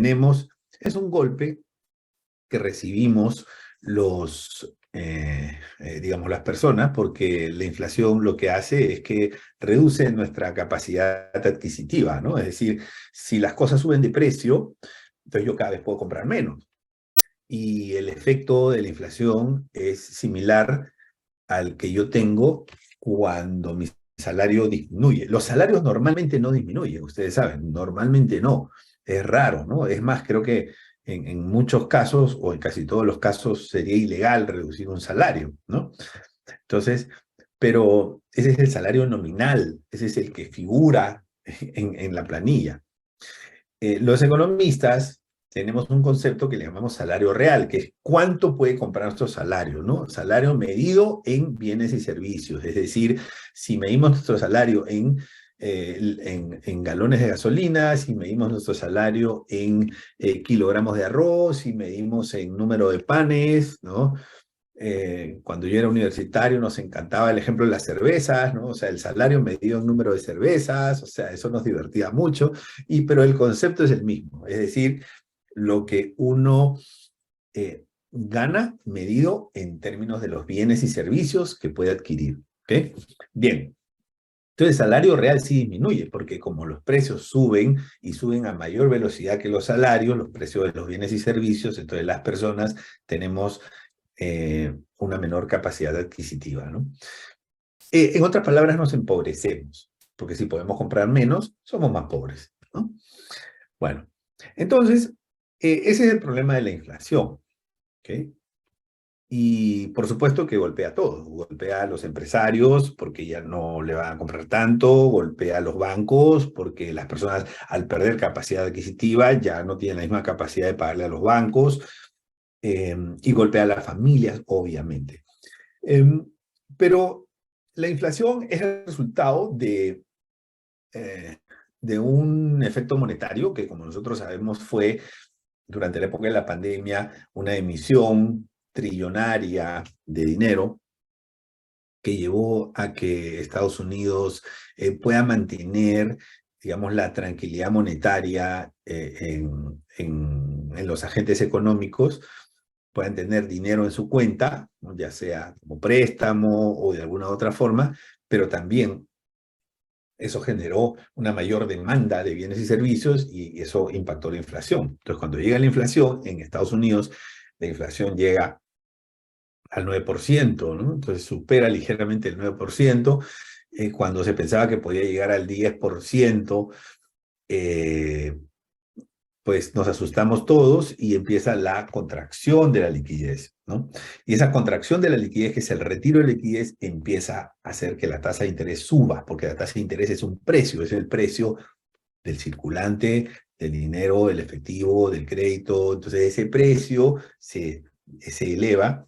tenemos es un golpe que recibimos digamos, las personas, porque la inflación lo que hace es que reduce nuestra capacidad adquisitiva, ¿no? Es decir, si las cosas suben de precio, entonces yo cada vez puedo comprar menos. Y el efecto de la inflación es similar al que yo tengo cuando mi salario disminuye. Los salarios normalmente no disminuyen, ustedes saben, normalmente no. Es raro, ¿no? Es más, creo que en muchos casos, o en casi todos los casos, sería ilegal reducir un salario, ¿no? Entonces, pero ese es el salario nominal, ese es el que figura en la planilla. Los economistas tenemos un concepto que le llamamos salario real, que es cuánto puede comprar nuestro salario, ¿no? Salario medido en bienes y servicios. Es decir, si medimos nuestro salario en galones de gasolina, si medimos nuestro salario en kilogramos de arroz, si medimos en número de panes, ¿no? Cuando yo era universitario nos encantaba el ejemplo de las cervezas, ¿no? O sea, el salario medido en número de cervezas, o sea, eso nos divertía mucho, pero el concepto es el mismo, es decir, lo que uno gana medido en términos de los bienes y servicios que puede adquirir, ¿ok? Bien, entonces el salario real sí disminuye, porque como los precios suben y suben a mayor velocidad que los salarios, los precios de los bienes y servicios, entonces las personas tenemos una menor capacidad adquisitiva, ¿no? En otras palabras, nos empobrecemos, porque si podemos comprar menos, somos más pobres, ¿no? Bueno, entonces, ese es el problema de la inflación, ¿ok? Y por supuesto que golpea a todos, golpea a los empresarios porque ya no le van a comprar tanto, golpea a los bancos porque las personas al perder capacidad adquisitiva ya no tienen la misma capacidad de pagarle a los bancos, y golpea a las familias, obviamente. Pero la inflación es el resultado de un efecto monetario que, como nosotros sabemos, fue durante la época de la pandemia una emisión trillonaria de dinero que llevó a que Estados Unidos pueda mantener, digamos, la tranquilidad monetaria en los agentes económicos, puedan tener dinero en su cuenta, ¿no? Ya sea como préstamo o de alguna otra forma, pero también eso generó una mayor demanda de bienes y servicios y eso impactó la inflación. Entonces, cuando llega la inflación en Estados Unidos, la inflación llega al 9%, ¿no? Entonces supera ligeramente el 9%, cuando se pensaba que podía llegar al 10%, pues nos asustamos todos y empieza la contracción de la liquidez, ¿no? Y esa contracción de la liquidez, que es el retiro de liquidez, empieza a hacer que la tasa de interés suba, porque la tasa de interés es un precio, es el precio del circulante, del dinero, del efectivo, del crédito. Entonces ese precio se eleva.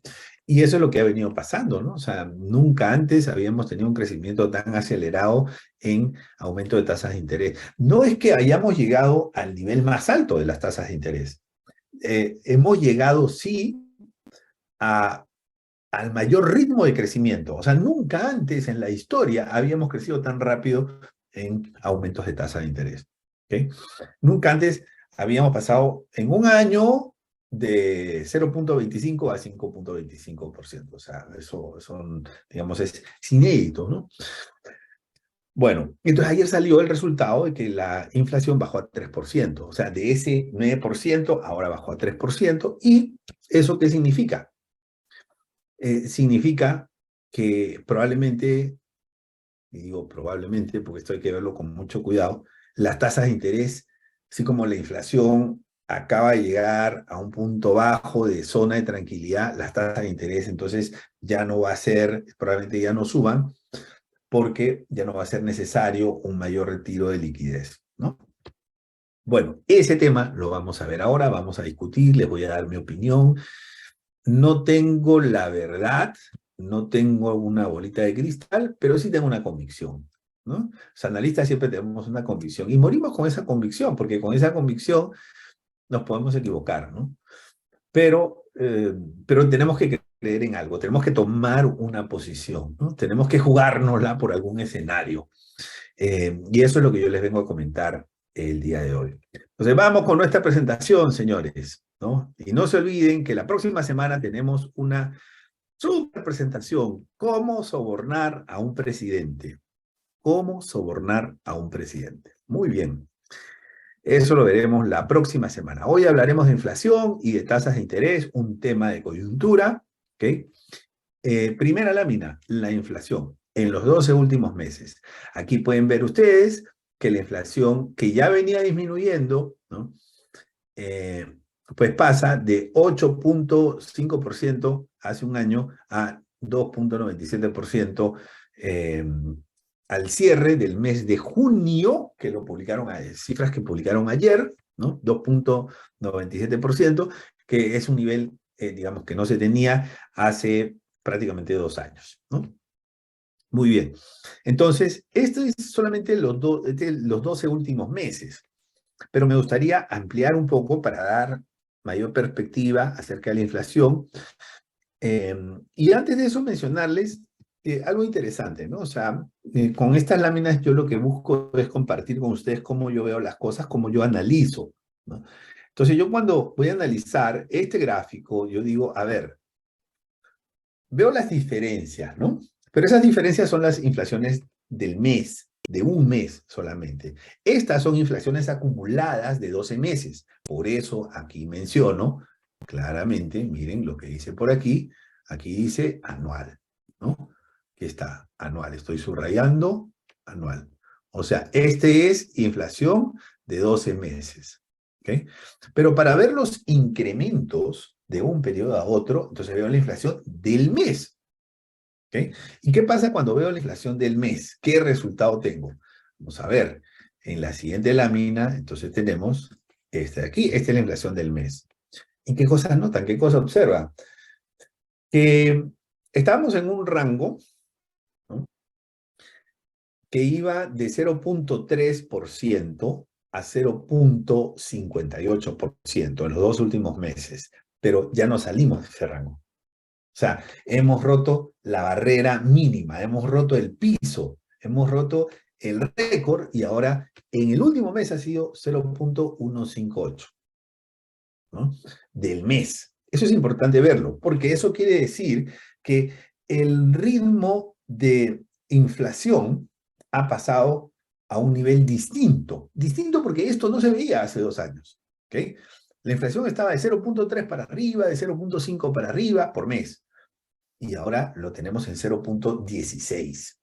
Y eso es lo que ha venido pasando, ¿no? O sea, nunca antes habíamos tenido un crecimiento tan acelerado en aumento de tasas de interés. No es que hayamos llegado al nivel más alto de las tasas de interés. Hemos llegado, sí, al mayor ritmo de crecimiento. O sea, nunca antes en la historia habíamos crecido tan rápido en aumentos de tasa de interés. ¿Okay? Nunca antes habíamos pasado en un año de 0,25 a 5,25%. O sea, eso digamos, es inédito, ¿no? Bueno, entonces ayer salió el resultado de que la inflación bajó a 3%. O sea, de ese 9% ahora bajó a 3%. ¿Y eso qué significa? Significa que probablemente, y digo probablemente porque esto hay que verlo con mucho cuidado, las tasas de interés, así como la inflación acaba de llegar a un punto bajo de zona de tranquilidad, las tasas de interés entonces ya no va a ser, probablemente ya no suban, porque ya no va a ser necesario un mayor retiro de liquidez, ¿no? Bueno, ese tema lo vamos a ver ahora, vamos a discutir, les voy a dar mi opinión. No tengo la verdad, no tengo una bolita de cristal, pero sí tengo una convicción, ¿no? Los analistas siempre tenemos una convicción y morimos con esa convicción, porque con esa convicción nos podemos equivocar, ¿no? Pero tenemos que creer en algo, tenemos que tomar una posición, ¿no? Tenemos que jugárnosla por algún escenario. Y eso es lo que yo les vengo a comentar el día de hoy. Entonces vamos con nuestra presentación, señores, ¿no? Y no se olviden que la próxima semana tenemos una super presentación, cómo sobornar a un presidente. Cómo sobornar a un presidente. Muy bien. Eso lo veremos la próxima semana. Hoy hablaremos de inflación y de tasas de interés, un tema de coyuntura. ¿Ok? Primera lámina, la inflación en los 12 últimos meses. Aquí pueden ver ustedes que la inflación que ya venía disminuyendo, ¿no? Pues pasa de 8.5% hace un año a 2.97% al cierre del mes de junio, que lo publicaron, cifras que publicaron ayer, ¿no? 2.97%, que es un nivel, digamos, que no se tenía hace prácticamente 2 años, ¿no? Muy bien. Entonces, esto es solamente los 12 últimos meses, pero me gustaría ampliar un poco para dar mayor perspectiva acerca de la inflación. Y antes de eso mencionarles algo interesante, ¿no? O sea, con estas láminas yo lo que busco es compartir con ustedes cómo yo veo las cosas, cómo yo analizo, ¿no? Entonces yo cuando voy a analizar este gráfico, yo digo, a ver, veo las diferencias, ¿no? Pero esas diferencias son las inflaciones del mes, de un mes solamente. Estas son inflaciones acumuladas de 12 meses. Por eso aquí menciono claramente, miren lo que dice por aquí dice anual, ¿no? Aquí está, anual. Estoy subrayando anual. O sea, este es inflación de 12 meses. ¿Ok? Pero para ver los incrementos de un periodo a otro, entonces veo la inflación del mes. ¿Ok? ¿Y qué pasa cuando veo la inflación del mes? ¿Qué resultado tengo? Vamos a ver, en la siguiente lámina, entonces tenemos este de aquí, esta es la inflación del mes. ¿Y qué cosas notan? ¿Qué cosas observan? Que estábamos en un rango, ¿no? Que iba de 0.3% a 0.58% en los 2 últimos meses, pero ya no salimos de ese rango. O sea, hemos roto la barrera mínima, hemos roto el piso, hemos roto el récord y ahora en el último mes ha sido 0.158, ¿no? Del mes. Eso es importante verlo, porque eso quiere decir que el ritmo de inflación ha pasado a un nivel distinto. Distinto porque esto no se veía hace 2 años. ¿Ok? La inflación estaba de 0.3 para arriba, de 0.5 para arriba por mes. Y ahora lo tenemos en 0.16.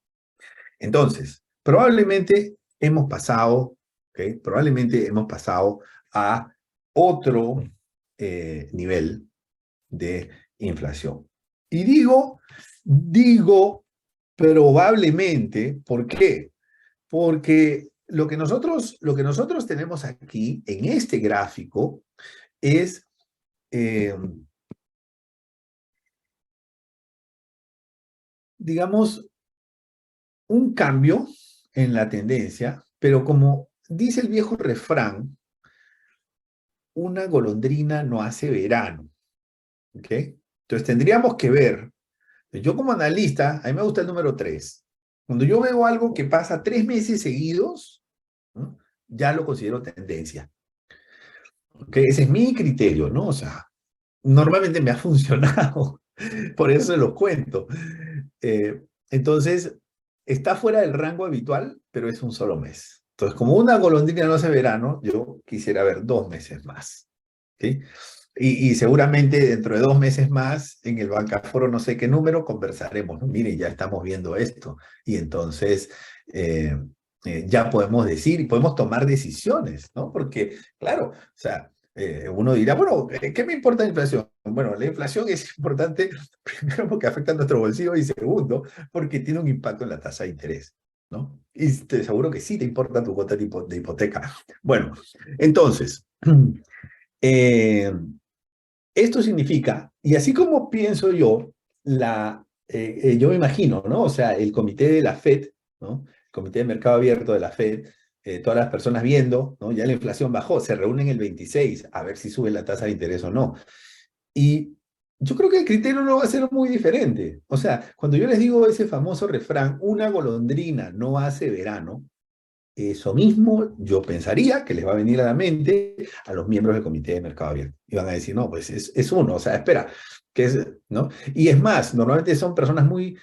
Entonces, probablemente hemos pasado, ¿ok? Probablemente hemos pasado a otro nivel de inflación. Y digo probablemente, ¿por qué? Porque lo que nosotros tenemos aquí en este gráfico es, digamos, un cambio en la tendencia, pero como dice el viejo refrán, una golondrina no hace verano, ¿ok? Entonces tendríamos que ver, yo como analista, a mí me gusta el número 3. Cuando yo veo algo que pasa 3 meses seguidos, ¿no? Ya lo considero tendencia. ¿Ok? Ese es mi criterio, ¿no? O sea, normalmente me ha funcionado, por eso se lo cuento. Entonces, está fuera del rango habitual, pero es un solo mes. Entonces, como una golondrina no hace verano, yo quisiera ver 2 meses más. ¿Sí? Y seguramente dentro de 2 meses más, en el Bancaforo, no sé qué número, conversaremos, ¿no? Miren, ya estamos viendo esto. Y entonces ya podemos decir y podemos tomar decisiones, ¿no? Porque, claro, o sea, uno dirá, bueno, ¿qué me importa la inflación? Bueno, la inflación es importante, primero porque afecta a nuestro bolsillo y segundo, porque tiene un impacto en la tasa de interés, ¿no? Y te aseguro que sí te importa tu cuota de hipoteca. Bueno, entonces, eh, esto significa, y así como pienso yo, yo me imagino, ¿no? O sea, el comité de la FED, ¿no? El comité de mercado abierto de la FED, todas las personas viendo, ¿no? Ya la inflación bajó, se reúnen el 26 a ver si sube la tasa de interés o no. Y yo creo que el criterio no va a ser muy diferente. O sea, cuando yo les digo ese famoso refrán, una golondrina no hace verano, eso mismo yo pensaría que les va a venir a la mente a los miembros del Comité de Mercado Abierto. Y van a decir, no, pues es uno, o sea, espera, que es, ¿no? Y es más, normalmente son personas muy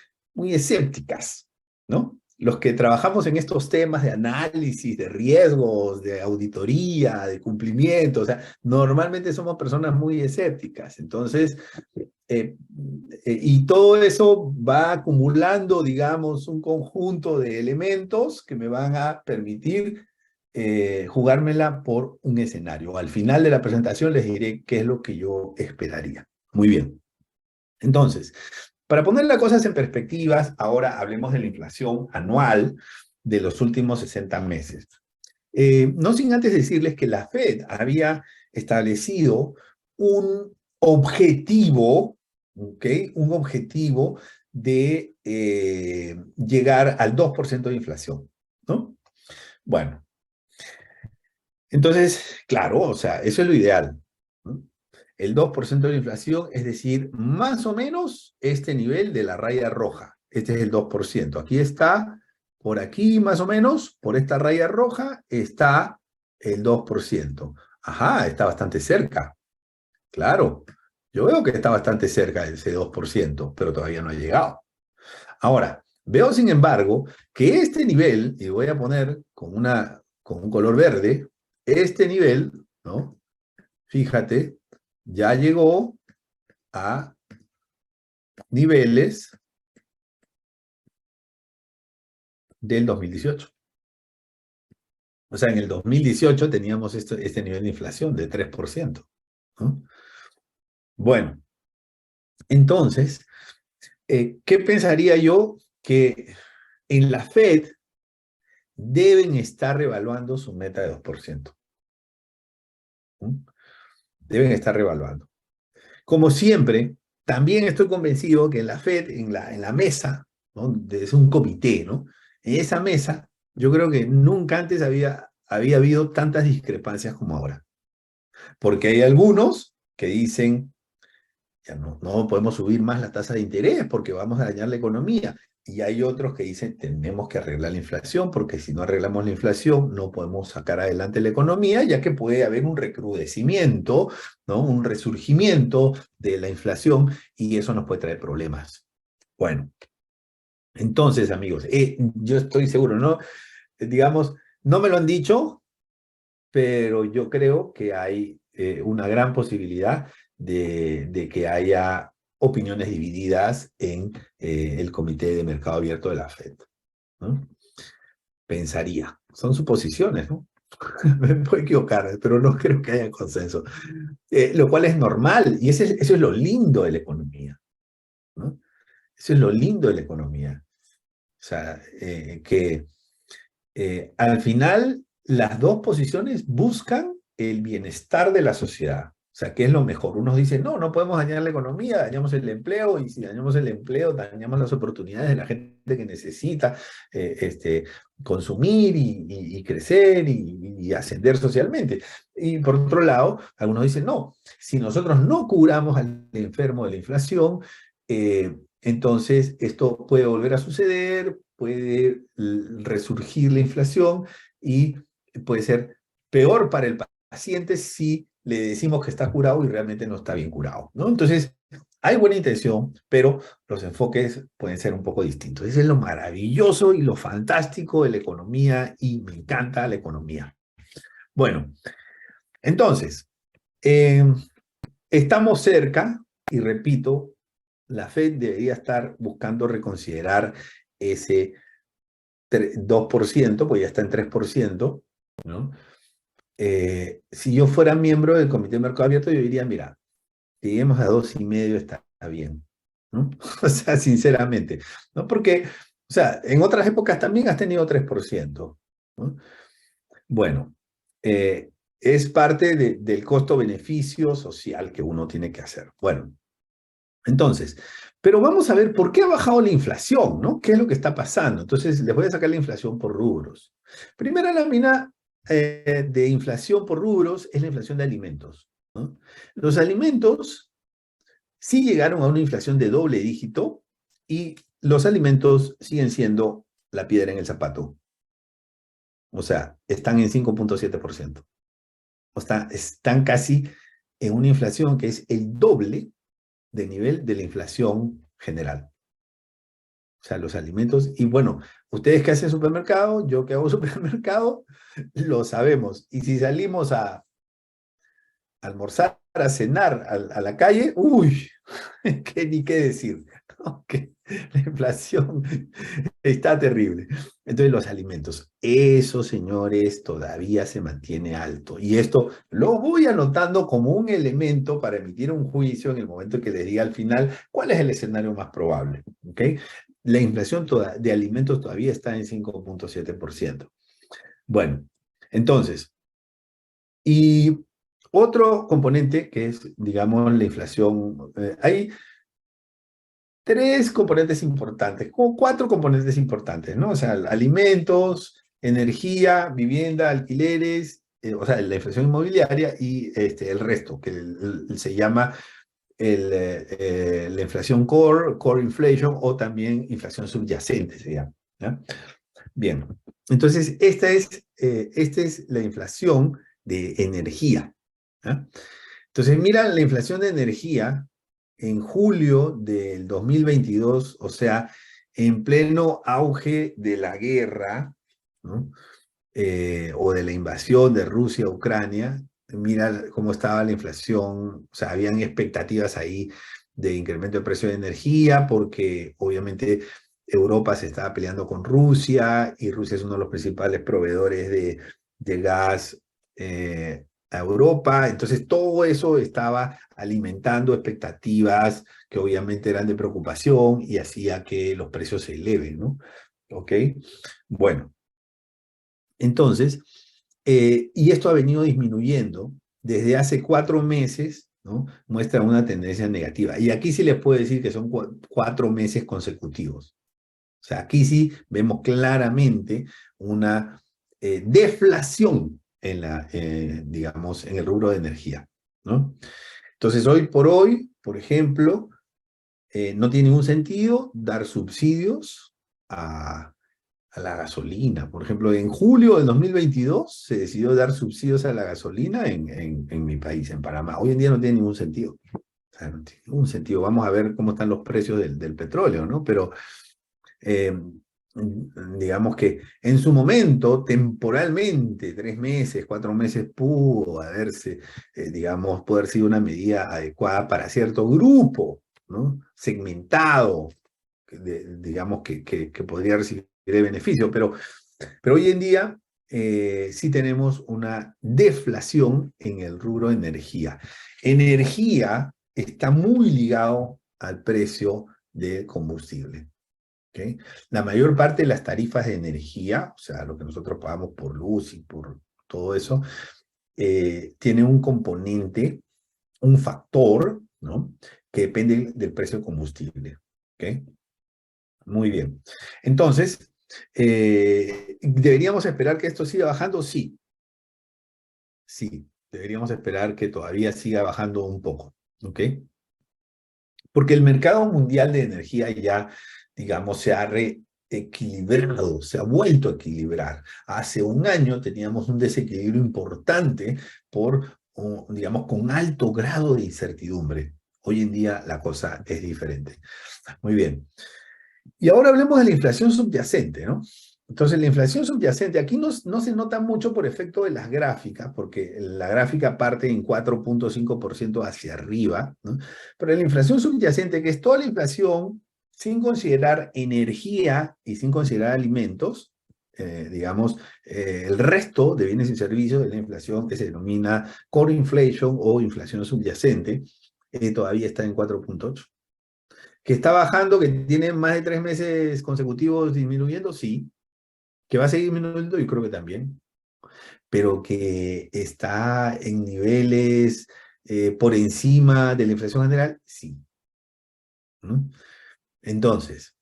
escépticas, ¿no? Los que trabajamos en estos temas de análisis, de riesgos, de auditoría, de cumplimiento, o sea, normalmente somos personas muy escépticas. Entonces, y todo eso va acumulando, digamos, un conjunto de elementos que me van a permitir jugármela por un escenario. Al final de la presentación les diré qué es lo que yo esperaría. Muy bien. Entonces, para poner las cosas en perspectivas, ahora hablemos de la inflación anual de los últimos 60 meses. No sin antes decirles que la Fed había establecido un objetivo, ¿ok? Un objetivo de llegar al 2% de inflación, ¿no? Bueno, entonces, claro, o sea, eso es lo ideal, ¿no? El 2% de la inflación, es decir, más o menos este nivel de la raya roja. Este es el 2%. Aquí está, por aquí más o menos, por esta raya roja, está el 2%. Ajá, está bastante cerca. Claro, yo veo que está bastante cerca de ese 2%, pero todavía no ha llegado. Ahora, veo sin embargo que este nivel, y voy a poner con un color verde, este nivel, ¿no? Fíjate, ya llegó a niveles del 2018. O sea, en el 2018 teníamos este nivel de inflación de 3%, ¿no? Bueno, entonces, ¿qué pensaría yo? Que en la Fed deben estar revaluando su meta de 2%. ¿No? Deben estar revaluando. Como siempre, también estoy convencido que en la Fed, en la mesa, ¿no? Es un comité, ¿no? En esa mesa, yo creo que nunca antes había habido tantas discrepancias como ahora. Porque hay algunos que dicen, ya no podemos subir más la tasa de interés porque vamos a dañar la economía. Y hay otros que dicen, tenemos que arreglar la inflación porque si no arreglamos la inflación no podemos sacar adelante la economía, ya que puede haber un recrudecimiento, ¿no? Un resurgimiento de la inflación y eso nos puede traer problemas. Bueno, entonces, amigos, yo estoy seguro, ¿no? Digamos, no me lo han dicho, pero yo creo que hay una gran posibilidad de que haya opiniones divididas en el Comité de Mercado Abierto de la FED, ¿no? Pensaría. Son suposiciones, ¿no? Me puedo equivocar, pero no creo que haya consenso. Lo cual es normal, y eso es lo lindo de la economía, ¿no? Eso es lo lindo de la economía. O sea, que al final las dos posiciones buscan el bienestar de la sociedad. O sea, ¿qué es lo mejor? Unos dicen, no, no podemos dañar la economía, dañamos el empleo, y si dañamos el empleo, dañamos las oportunidades de la gente que necesita consumir y crecer y ascender socialmente. Y por otro lado, algunos dicen, no, si nosotros no curamos al enfermo de la inflación, entonces esto puede volver a suceder, puede resurgir la inflación y puede ser peor para el paciente si le decimos que está curado y realmente no está bien curado, ¿no? Entonces, hay buena intención, pero los enfoques pueden ser un poco distintos. Eso es lo maravilloso y lo fantástico de la economía y me encanta la economía. Bueno, entonces, eh, estamos cerca y repito, la Fed debería estar buscando reconsiderar ese 2%, pues ya está en 3%, ¿no? Si yo fuera miembro del Comité de Mercado Abierto, yo diría, mira, si lleguemos a 2,5 está bien, ¿no? O sea, sinceramente, ¿no? Porque, o sea, en otras épocas también has tenido 3%, ¿no? Bueno, es parte del costo-beneficio social que uno tiene que hacer. Bueno, entonces, pero vamos a ver por qué ha bajado la inflación, ¿no? ¿Qué es lo que está pasando? Entonces, les voy a sacar la inflación por rubros. Primera lámina de inflación por rubros es la inflación de alimentos, ¿no? Los alimentos sí llegaron a una inflación de doble dígito y los alimentos siguen siendo la piedra en el zapato. O sea, están en 5,7%. O sea, están casi en una inflación que es el doble del nivel de la inflación general. O sea, los alimentos. Y bueno, ustedes que hacen supermercado, yo que hago supermercado, lo sabemos. Y si salimos a almorzar, a cenar a la calle, uy, que ni qué decir, ¿no? Que la inflación está terrible. Entonces, los alimentos, eso, señores, todavía se mantiene alto. Y esto lo voy anotando como un elemento para emitir un juicio en el momento que les diga al final cuál es el escenario más probable. ¿Ok? La inflación de alimentos todavía está en 5,7%. Bueno, entonces, y otro componente que es, digamos, la inflación, hay tres componentes importantes, como cuatro componentes importantes, ¿no? O sea, alimentos, energía, vivienda, alquileres, o sea, la inflación inmobiliaria y el resto, que se llama la inflación core inflation, o también inflación subyacente, se llama. ¿Ya? Bien, entonces esta es la inflación de energía. ¿Ya? Entonces, mira, la inflación de energía en julio del 2022, o sea, en pleno auge de la guerra, ¿no? O de la invasión de Rusia a Ucrania, mira cómo estaba la inflación, o sea, habían expectativas ahí de incremento de precio de energía, porque obviamente Europa se estaba peleando con Rusia, y Rusia es uno de los principales proveedores de gas a Europa. Entonces todo eso estaba alimentando expectativas que obviamente eran de preocupación y hacía que los precios se eleven, ¿no? ¿Ok? Bueno. Entonces, y esto ha venido disminuyendo desde hace 4 meses, ¿no? Muestra una tendencia negativa. Y aquí sí les puedo decir que son 4 meses consecutivos. O sea, aquí sí vemos claramente una deflación en digamos, en el rubro de energía, ¿no? Entonces, hoy por hoy, por ejemplo, no tiene ningún sentido dar subsidios a la gasolina. Por ejemplo, en julio del 2022 se decidió dar subsidios a la gasolina en mi país, en Panamá. Hoy en día no tiene ningún sentido. O sea, no tiene ningún sentido. Vamos a ver cómo están los precios del petróleo, ¿no? Pero eh, digamos que en su momento, temporalmente, 3 meses, 4 meses, pudo haberse, digamos, poder ser una medida adecuada para cierto grupo, ¿no? Segmentado, digamos, que podría recibir de beneficio, pero hoy en día sí tenemos una deflación en el rubro de energía. Energía está muy ligado al precio del combustible. ¿Okay? La mayor parte de las tarifas de energía, o sea, lo que nosotros pagamos por luz y por todo eso, tiene un componente, un factor, ¿no? Que depende del precio del combustible. ¿Okay? Muy bien. Entonces, ¿deberíamos esperar que esto siga bajando? Sí, sí. Deberíamos esperar que todavía siga bajando un poco. ¿Ok? Porque el mercado mundial de energía ya, digamos, se ha reequilibrado, se ha vuelto a equilibrar. Hace un año teníamos un desequilibrio importante digamos, con alto grado de incertidumbre. Hoy en día la cosa es diferente. Muy bien. Y ahora hablemos de la inflación subyacente, ¿no? Entonces, la inflación subyacente, aquí no se nota mucho por efecto de las gráficas, porque la gráfica parte en 4,5% hacia arriba, ¿no? Pero la inflación subyacente, que es toda la inflación sin considerar energía y sin considerar alimentos, digamos, el resto de bienes y servicios de la inflación, que se denomina core inflation o inflación subyacente, todavía está en 4,8. ¿Que está bajando, que tiene más de 3 meses consecutivos disminuyendo? Sí. ¿Que va a seguir disminuyendo? Yo creo que también. Pero que está en niveles por encima de la inflación general, sí. ¿No? Entonces,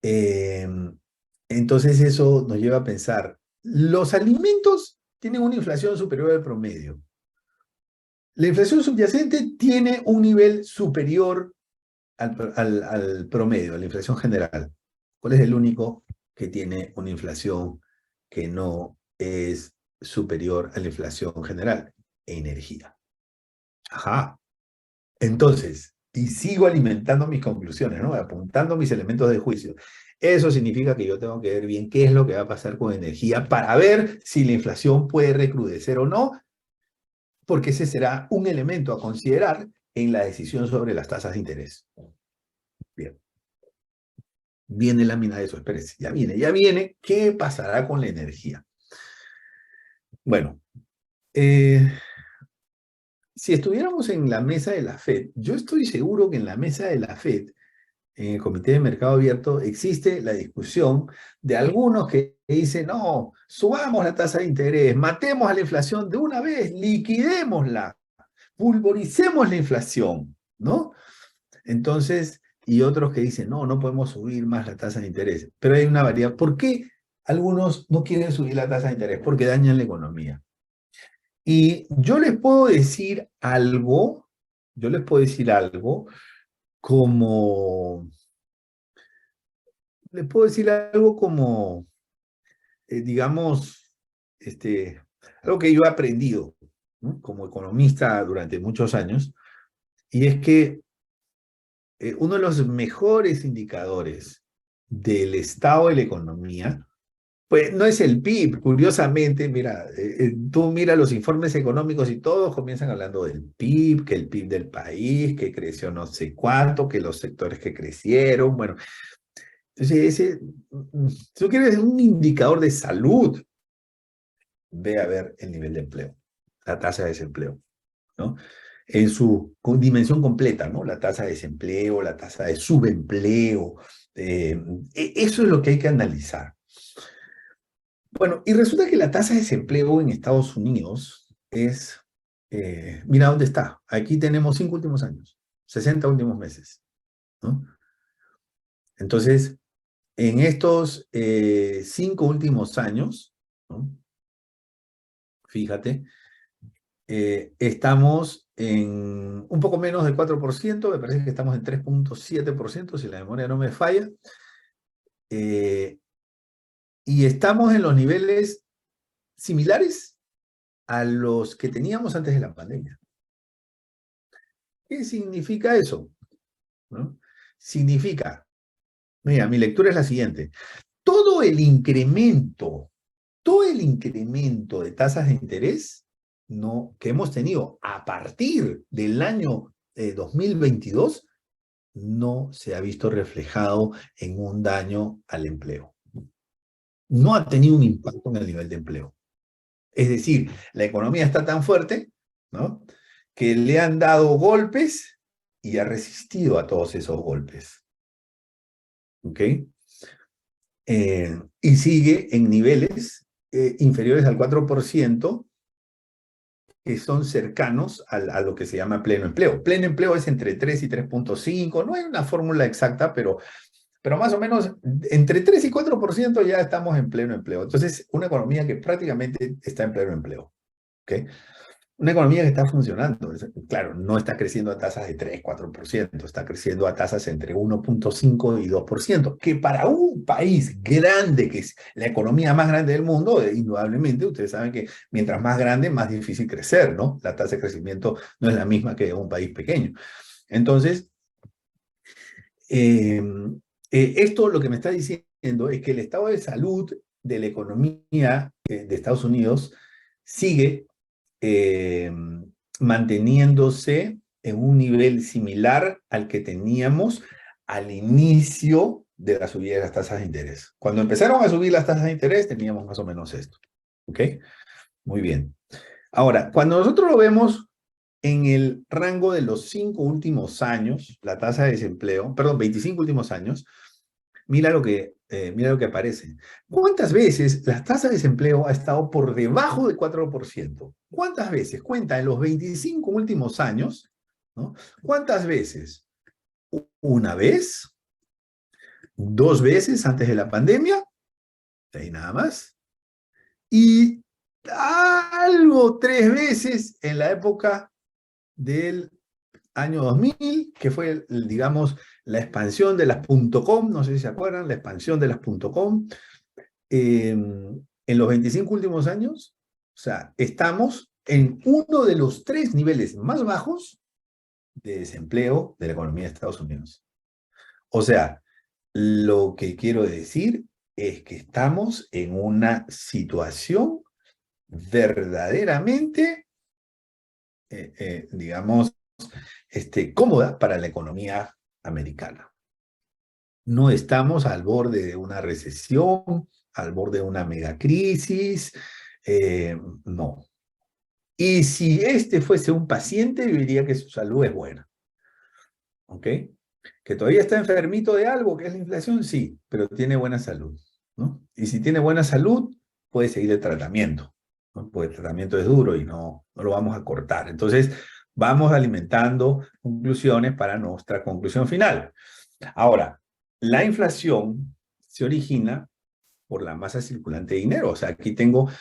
eh, entonces eso nos lleva a pensar, los alimentos tienen una inflación superior al promedio. La inflación subyacente tiene un nivel superior al promedio, a la inflación general. ¿Cuál es el único que tiene una inflación que no es superior a la inflación general. Energía. Ajá. Entonces, y sigo alimentando mis conclusiones, ¿no? Apuntando mis elementos de juicio. Eso significa que yo tengo que ver bien qué es lo que va a pasar con energía para ver si la inflación puede recrudecer o no, porque ese será un elemento a considerar en la decisión sobre las tasas de interés. Bien. Viene la mina de eso, espérese, ya viene, ya viene. ¿Qué pasará con la energía? Bueno, si estuviéramos en la mesa de la FED, yo estoy seguro que en la mesa de la FED, en el Comité de Mercado Abierto, existe la discusión de algunos que dicen, no, subamos la tasa de interés, matemos a la inflación de una vez, liquidémosla, pulvericemos la inflación, ¿no? Entonces, y otros que dicen, no, no podemos subir más la tasa de interés. Pero hay una variedad. ¿Por qué algunos no quieren subir la tasa de interés? Porque dañan la economía. Y yo les puedo decir algo como, les puedo decir algo como, digamos, algo que yo he aprendido, ¿no? Como economista durante muchos años, y es que uno de los mejores indicadores del estado de la economía, pues no es el PIB, curiosamente, mira, tú mira los informes económicos y todos comienzan hablando del PIB, que el PIB del país, que creció no sé cuánto, que los sectores que crecieron, bueno, entonces si tú quieres un indicador de salud, ve a ver el nivel de empleo, la tasa de desempleo, ¿no? En su dimensión completa, ¿no? La tasa de desempleo, la tasa de subempleo, eso es lo que hay que analizar. Bueno, y resulta que la tasa de desempleo en Estados Unidos es, mira dónde está. Aquí tenemos 5 últimos años, 60 últimos meses, ¿no? Entonces, en estos 5 últimos años, ¿no? Fíjate, estamos en un poco menos del 4%, me parece que estamos en 3,7%, si la memoria no me falla, eh, y estamos en los niveles similares a los que teníamos antes de la pandemia. ¿Qué significa eso? ¿No? Significa, mira, mi lectura es la siguiente, todo el incremento de tasas de interés, ¿no?, que hemos tenido a partir del año 2022 no se ha visto reflejado en un daño al empleo. No ha tenido un impacto en el nivel de empleo. Es decir, la economía está tan fuerte, ¿no?, que le han dado golpes y ha resistido a todos esos golpes. ¿Ok? Y sigue en niveles inferiores al 4%, que son cercanos a lo que se llama pleno empleo. Pleno empleo es entre 3 y 3,5, no hay una fórmula exacta, pero más o menos entre 3 y 4% ya estamos en pleno empleo. Entonces, una economía que prácticamente está en pleno empleo. ¿Ok? Una economía que está funcionando. Claro, no está creciendo a tasas de 3, 4%, está creciendo a tasas entre 1,5 y 2%, que para un país grande, que es la economía más grande del mundo, indudablemente, ustedes saben que mientras más grande, más difícil crecer, ¿no? La tasa de crecimiento no es la misma que un país pequeño. Entonces, esto lo que me está diciendo es que el estado de salud de la economía de Estados Unidos sigue manteniéndose en un nivel similar al que teníamos al inicio de la subida de las tasas de interés. Cuando empezaron a subir las tasas de interés, teníamos más o menos esto. ¿Ok? Muy bien. Ahora, cuando nosotros lo vemos en el rango de los 5 últimos años, la tasa de desempleo, perdón, 25 últimos años, mira lo que aparece. ¿Cuántas veces la tasa de desempleo ha estado por debajo del 4%? ¿Cuántas veces? Cuenta en los 25 últimos años, ¿no? ¿Cuántas veces? ¿Una vez? ¿2 veces antes de la pandemia? Ahí nada más. Y algo 3 veces en la época del año 2000, que fue, digamos, la expansión de las .com, no sé si se acuerdan, la expansión de las .com, en los 25 últimos años, o sea, estamos en uno de los 3 niveles más bajos de desempleo de la economía de Estados Unidos. O sea, lo que quiero decir es que estamos en una situación verdaderamente, digamos, cómoda para la economía americana. No estamos al borde de una recesión, al borde de una megacrisis, no. Y si este fuese un paciente, yo diría que su salud es buena, ¿ok? Que todavía está enfermito de algo, que es la inflación, sí, pero tiene buena salud, ¿no? Y si tiene buena salud, puede seguir el tratamiento, ¿no? Porque el tratamiento es duro y no lo vamos a cortar. Entonces, vamos alimentando conclusiones para nuestra conclusión final. Ahora, la inflación se origina por la masa circulante de dinero. O sea, aquí tengo,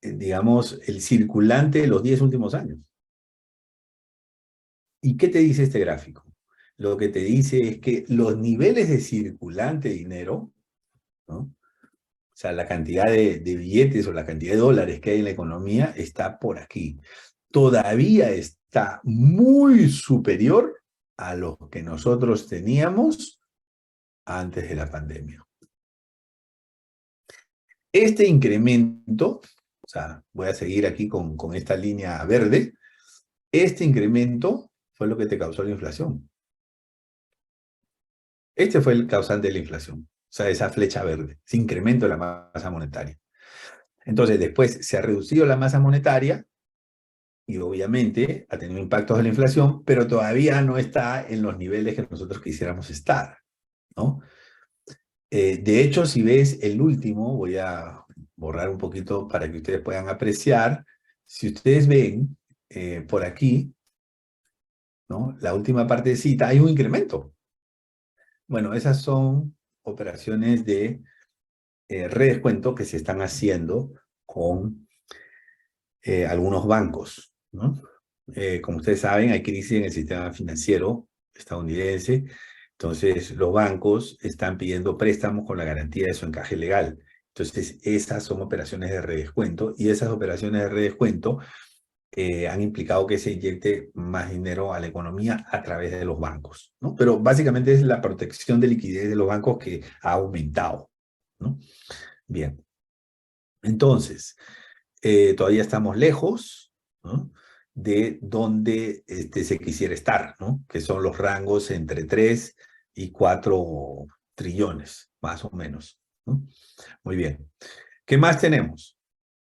digamos, el circulante de los 10 últimos años. ¿Y qué te dice este gráfico? Lo que te dice es que los niveles de circulante de dinero, ¿no? O sea, la cantidad de billetes o la cantidad de dólares que hay en la economía está por aquí. Todavía está muy superior a lo que nosotros teníamos antes de la pandemia. Este incremento, o sea, voy a seguir aquí con esta línea verde, este incremento fue lo que te causó la inflación. Este fue el causante de la inflación, o sea, esa flecha verde, ese incremento de la masa monetaria. Entonces, después se ha reducido la masa monetaria y obviamente ha tenido impactos de la inflación, pero todavía no está en los niveles que nosotros quisiéramos estar, ¿no? De hecho, si ves el último, voy a borrar un poquito para que ustedes puedan apreciar. Si ustedes ven por aquí, ¿no? La última partecita, hay un incremento. Bueno, esas son operaciones de redescuento que se están haciendo con algunos bancos, ¿no? Como ustedes saben, hay crisis en el sistema financiero estadounidense, entonces los bancos están pidiendo préstamos con la garantía de su encaje legal. Entonces, esas son operaciones de redescuento y esas operaciones de redescuento han implicado que se inyecte más dinero a la economía a través de los bancos, ¿no? Pero básicamente es la protección de liquidez de los bancos que ha aumentado, ¿no? Bien, entonces, todavía estamos lejos, ¿no? De donde se quisiera estar, ¿no? Que son los rangos entre 3 y 4 trillones, más o menos, ¿no? Muy bien. ¿Qué más tenemos?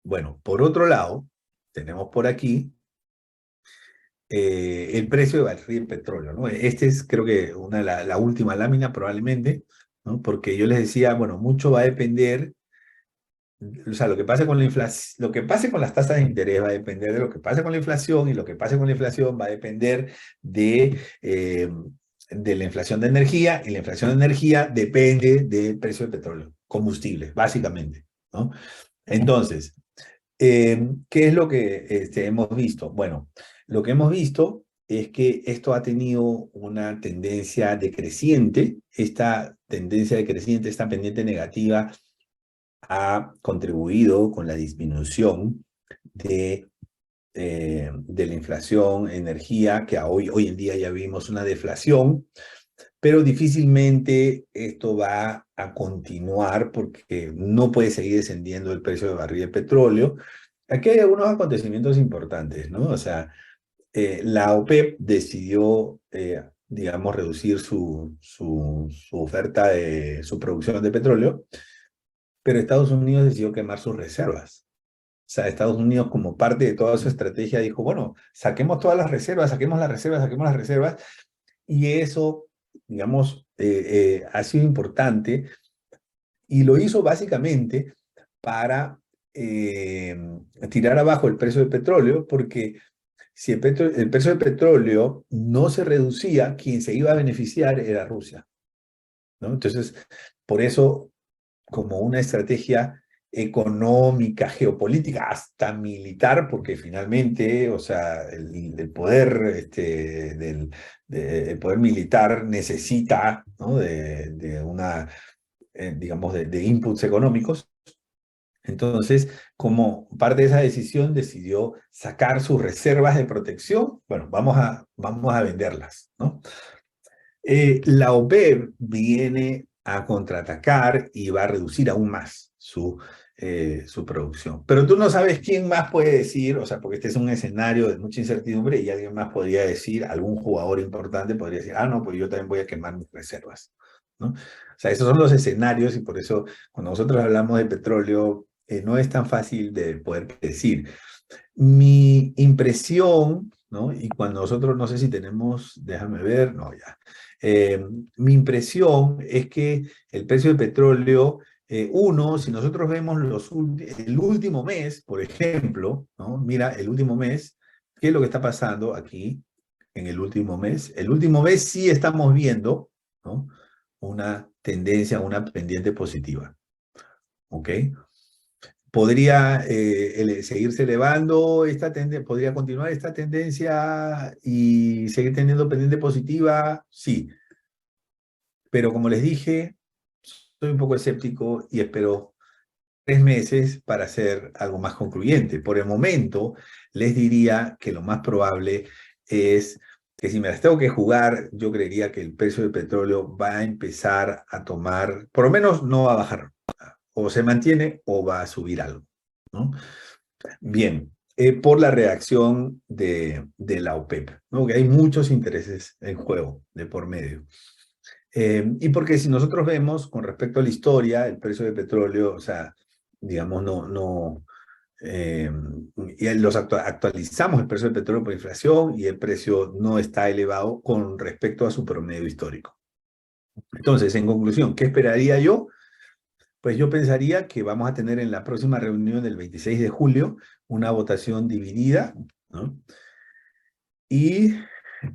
Bueno, por otro lado, tenemos por aquí el precio de barril de petróleo, ¿no? Este es, creo que, la última lámina probablemente, ¿no? Porque yo les decía, bueno, mucho va a depender, o sea, lo que pase con la inflación, lo que pase con las tasas de interés va a depender de lo que pase con la inflación, y lo que pase con la inflación va a depender de la inflación de energía, y la inflación de energía depende del precio del petróleo, combustible, básicamente, ¿no? Entonces, ¿qué es lo que hemos visto? Bueno, lo que hemos visto es que esto ha tenido una tendencia decreciente. Esta tendencia decreciente, esta pendiente negativa, ha contribuido con la disminución de la inflación, energía, que hoy en día ya vimos una deflación, pero difícilmente esto va a continuar porque no puede seguir descendiendo el precio del barril de petróleo. Aquí hay algunos acontecimientos importantes, ¿no? O sea, la OPEP decidió, digamos, reducir su oferta de su producción de petróleo, pero Estados Unidos decidió quemar sus reservas. O sea, Estados Unidos, como parte de toda su estrategia, dijo, bueno, saquemos todas las reservas, saquemos las reservas, saquemos las reservas, y eso, digamos, ha sido importante, y lo hizo básicamente para tirar abajo el precio del petróleo, porque si el precio del petróleo no se reducía, quien se iba a beneficiar era Rusia, ¿no? Entonces, por eso, como una estrategia económica, geopolítica, hasta militar, porque finalmente, o sea, el poder, el poder militar necesita, ¿no? de una, digamos, de inputs económicos. Entonces, como parte de esa decisión, decidió sacar sus reservas de protección. Bueno, vamos a venderlas, ¿no? La OPEP viene a contraatacar y va a reducir aún más su producción. Pero tú no sabes quién más puede decir, o sea, porque este es un escenario de mucha incertidumbre y alguien más podría decir, algún jugador importante podría decir, ah, no, pues yo también voy a quemar mis reservas, ¿no? O sea, esos son los escenarios y por eso cuando nosotros hablamos de petróleo, no es tan fácil de poder decir. Mi impresión, ¿no? Y cuando nosotros, no sé si tenemos, déjame ver, no, ya. Eh, Mi impresión es que el precio del petróleo, uno, si nosotros vemos el último mes, por ejemplo, ¿no? Mira, el último mes, ¿qué es lo que está pasando aquí en el último mes? El último mes sí estamos viendo, ¿no? Una tendencia, una pendiente positiva, ¿ok? Podría seguirse elevando esta tendencia, podría continuar esta tendencia y seguir teniendo pendiente positiva, sí, pero como les dije, soy un poco escéptico y espero 3 meses para hacer algo más concluyente. Por el momento, les diría que lo más probable es que si me las tengo que jugar, yo creería que el precio del petróleo va a empezar a tomar, por lo menos no va a bajar, o se mantiene o va a subir algo, ¿no? Bien, por la reacción de la OPEP, ¿no? Que hay muchos intereses en juego de por medio. Y porque si nosotros vemos con respecto a la historia, el precio del petróleo, o sea, digamos, eh, actualizamos el precio del petróleo por inflación y el precio no está elevado con respecto a su promedio histórico. Entonces, en conclusión, ¿qué esperaría yo? Pues yo pensaría que vamos a tener en la próxima reunión del 26 de julio una votación dividida, ¿no? Y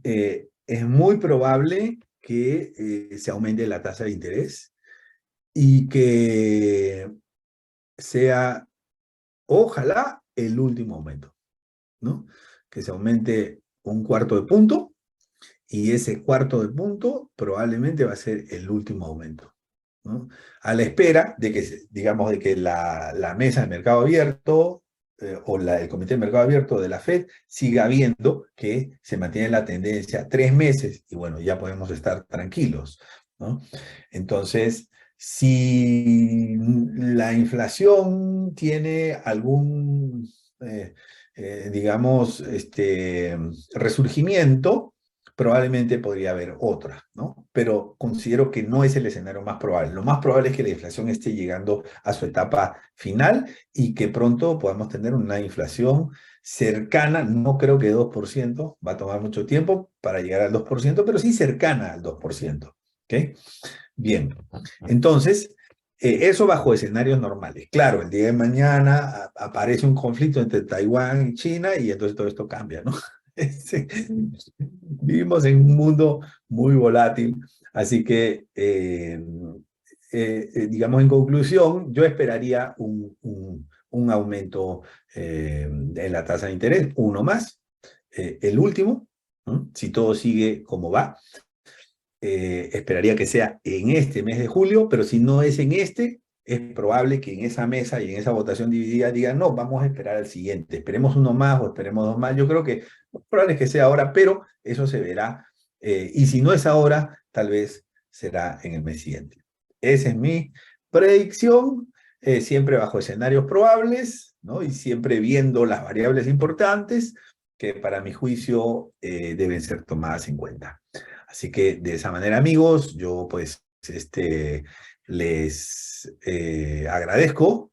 es muy probable que se aumente la tasa de interés y que sea, ojalá, el último aumento, ¿no? Que se aumente 1/4 de punto y ese 1/4 de punto probablemente va a ser el último aumento, ¿no? A la espera de que, digamos, de que la mesa de mercado abierto o el comité de mercado abierto de la Fed siga viendo que se mantiene la tendencia 3 meses y bueno, ya podemos estar tranquilos, ¿no? Entonces, si la inflación tiene algún, digamos, resurgimiento, probablemente podría haber otra, ¿no? Pero considero que no es el escenario más probable. Lo más probable es que la inflación esté llegando a su etapa final y que pronto podamos tener una inflación cercana, no creo que 2%, va a tomar mucho tiempo para llegar al 2%, pero sí cercana al 2%, ¿ok? Bien, entonces, eso bajo escenarios normales. Claro, el día de mañana aparece un conflicto entre Taiwán y China y entonces todo esto cambia, ¿no? Sí. Vivimos en un mundo muy volátil, así que, digamos, en conclusión, yo esperaría un aumento en la tasa de interés, uno más, el último, ¿no? Si todo sigue como va. Esperaría que sea en este mes de julio, pero si no es en este, es probable que en esa mesa y en esa votación dividida digan, no, vamos a esperar al siguiente, esperemos uno más o esperemos dos más. Yo creo que lo probable es que sea ahora, pero eso se verá. Y si no es ahora, tal vez será en el mes siguiente. Esa es mi predicción, siempre bajo escenarios probables, ¿no? Y siempre viendo las variables importantes que para mi juicio deben ser tomadas en cuenta. Así que de esa manera, amigos, yo pues les agradezco